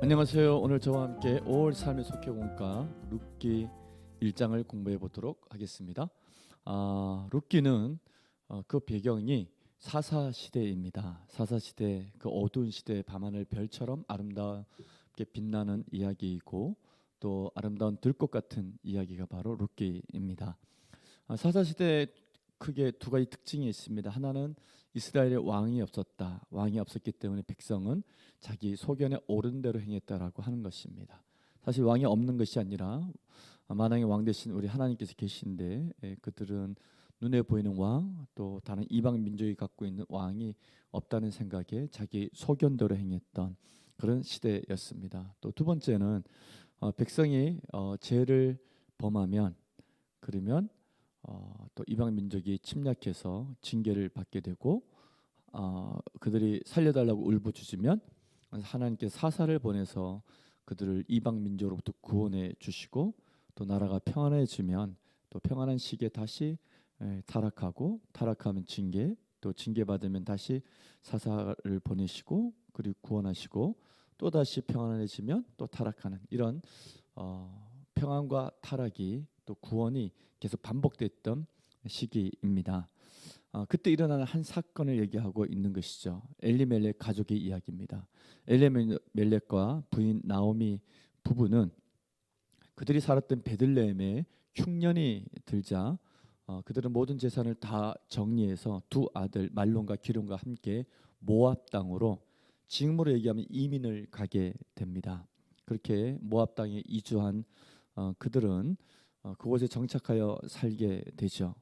안녕하세요. 오늘 저와 함께 5월 삶의 속회공과 룻기 1장을 공부해 보도록 하겠습니다. 룻기는 그 배경이 사사 시대입니다. 사사 시대, 그 어두운 시대의 밤하늘 별처럼 아름답게 빛나는 이야기이고 또 아름다운 들꽃 같은 이야기가 바로 룻기입니다. 사사 시대에 크게 두 가지 특징이 있습니다. 하나는 이스라엘에 왕이 없었다. 왕이 없었기 때문에 백성은 자기 소견에 옳은 대로 행했다라고 하는 것입니다. 사실 왕이 없는 것이 아니라 만왕의 왕 대신 우리 하나님께서 계신데 그들은 눈에 보이는 왕 또 다른 이방 민족이 갖고 있는 왕이 없다는 생각에 자기 소견대로 행했던 그런 시대였습니다. 또 두 번째는 백성이 죄를 범하면 그러면 또 이방 민족이 침략해서 징계를 받게 되고 그들이 살려달라고 울부짖으면 하나님께서 사사를 보내서 그들을 이방 민족으로부터 구원해 주시고 또 나라가 평안해지면 또 평안한 시기에 다시 타락하고 타락하면 징계 또 징계 받으면 다시 사사를 보내시고 그리고 구원하시고 또 다시 평안해지면 또 타락하는 이런 평안과 타락이 또 구원이 계속 반복됐던 시기입니다. 그때 일어나는 한 사건을 얘기하고 있는 것이죠. 엘리멜렉 가족의 이야기입니다. 엘리멜렉과 부인 나오미 부부는 그들이 살았던 베들레헴에 흉년이 들자 그들은 모든 재산을 다 정리해서 두 아들 말론과 기론과 함께 모압 땅으로 지금으로 얘기하면 이민을 가게 됩니다. 그렇게 모압 땅에 이주한 그들은 그곳에 정착하여 살게 되죠.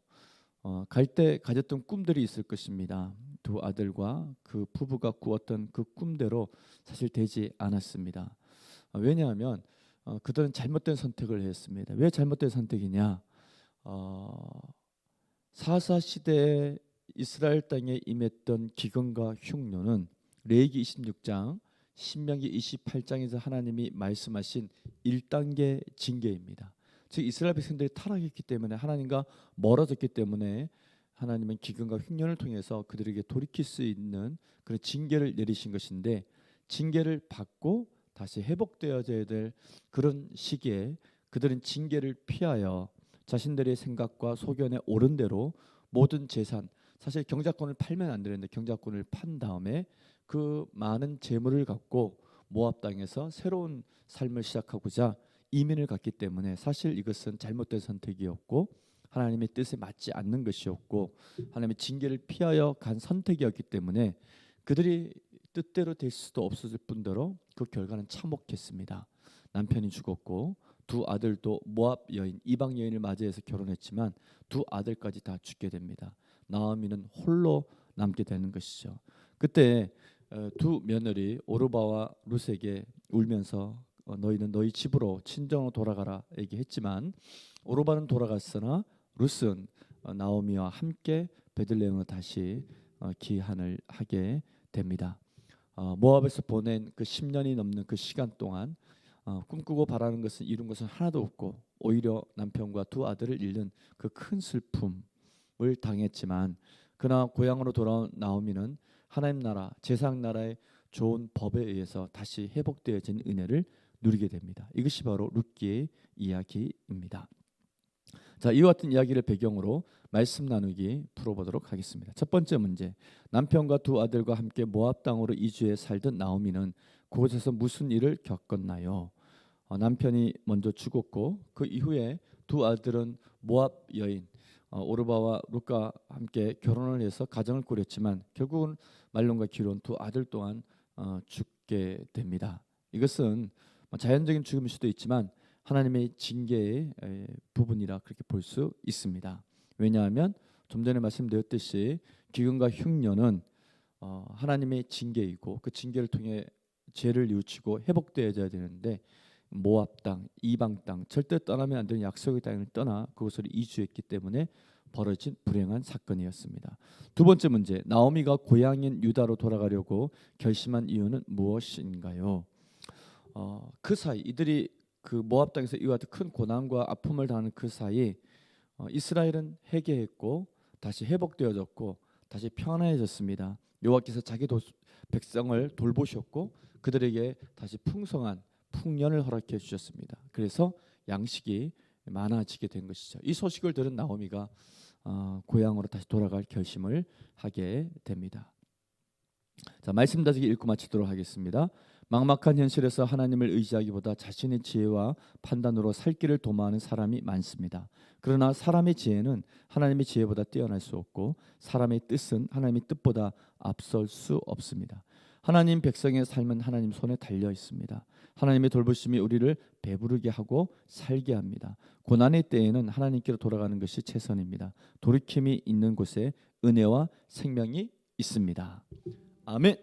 갈 때 가졌던 꿈들이 있을 것입니다. 두 아들과 그 부부가 꾸었던 그 꿈대로 사실 되지 않았습니다. 왜냐하면 그들은 잘못된 선택을 했습니다. 왜 잘못된 선택이냐? 사사 시대에 이스라엘 땅에 임했던 기근과 흉노는 레위기 26장, 신명기 28장에서 하나님이 말씀하신 1단계 징계입니다. 즉 이스라엘 백성들이 타락했기 때문에 하나님과 멀어졌기 때문에 하나님은 기근과 흉년을 통해서 그들에게 돌이킬 수 있는 그런 징계를 내리신 것인데 징계를 받고 다시 회복되어져야 될 그런 시기에 그들은 징계를 피하여 자신들의 생각과 소견에 옳은 대로 모든 재산 사실 경작권을 팔면 안 되는데 경작권을 판 다음에 그 많은 재물을 갖고 모압 땅에서 새로운 삶을 시작하고자 이민을 갔기 때문에 사실 이것은 잘못된 선택이었고 하나님의 뜻에 맞지 않는 것이었고 하나님의 징계를 피하여 간 선택이었기 때문에 그들이 뜻대로 될 수도 없었을 뿐더러 그 결과는 참혹했습니다. 남편이 죽었고 두 아들도 모압 여인 이방 여인을 맞이해서 결혼했지만 두 아들까지 다 죽게 됩니다. 나오미는 홀로 남게 되는 것이죠. 그때 두 며느리 오르바와 룻에게 울면서 너희는 너희 집으로 친정으로 돌아가라 얘기했지만 오르바는 돌아갔으나 룻은 나오미와 함께 베들레헴으로 다시 귀환을 하게 됩니다. 모압에서 보낸 그 10년이 넘는 그 시간 동안 꿈꾸고 바라는 것은 이룬 것은 하나도 없고 오히려 남편과 두 아들을 잃는 그 큰 슬픔을 당했지만 그러나 고향으로 돌아온 나오미는 하나님 나라 제사장 나라의 좋은 법에 의해서 다시 회복되어진 은혜를 누리게 됩니다. 이것이 바로 룻기의 이야기입니다. 자, 이와 같은 이야기를 배경으로 말씀 나누기 풀어보도록 하겠습니다. 첫 번째 문제, 남편과 두 아들과 함께 모압 땅으로 이주해 살던 나오미는 그곳에서 무슨 일을 겪었나요? 남편이 먼저 죽었고 그 이후에 두 아들은 모압 여인 오르바와 룻과 함께 결혼을 해서 가정을 꾸렸지만 결국은 말론과 기론 두 아들 또한 죽게 됩니다. 이것은 자연적인 죽음일 수도 있지만 하나님의 징계의 부분이라 그렇게 볼 수 있습니다. 왜냐하면 좀 전에 말씀드렸듯이 기근과 흉년은 하나님의 징계이고 그 징계를 통해 죄를 뉘우치고 회복되어져야 되는데 모압 땅, 이방 땅, 절대 떠나면 안 되는 약속의 땅을 떠나 그곳으로 이주했기 때문에 벌어진 불행한 사건이었습니다. 두 번째 문제, 나오미가 고향인 유다로 돌아가려고 결심한 이유는 무엇인가요? 그 사이 이들이 그 모압 땅에서 이와 같은 큰 고난과 아픔을 당하는 그 사이 이스라엘은 회개했고 다시 회복되어졌고 다시 편안해졌습니다. 여호와께서 자기 백성을 돌보셨고 그들에게 다시 풍성한 풍년을 허락해 주셨습니다. 그래서 양식이 많아지게 된 것이죠. 이 소식을 들은 나오미가 고향으로 다시 돌아갈 결심을 하게 됩니다. 자, 말씀 다지기 읽고 마치도록 하겠습니다. 막막한 현실에서 하나님을 의지하기보다 자신의 지혜와 판단으로 살 길을 도모하는 사람이 많습니다. 그러나 사람의 지혜는 하나님의 지혜보다 뛰어날 수 없고 사람의 뜻은 하나님의 뜻보다 앞설 수 없습니다. 하나님 백성의 삶은 하나님 손에 달려 있습니다. 하나님의 돌보심이 우리를 배부르게 하고 살게 합니다. 고난의 때에는 하나님께로 돌아가는 것이 최선입니다. 돌이킴이 있는 곳에 은혜와 생명이 있습니다. 아멘.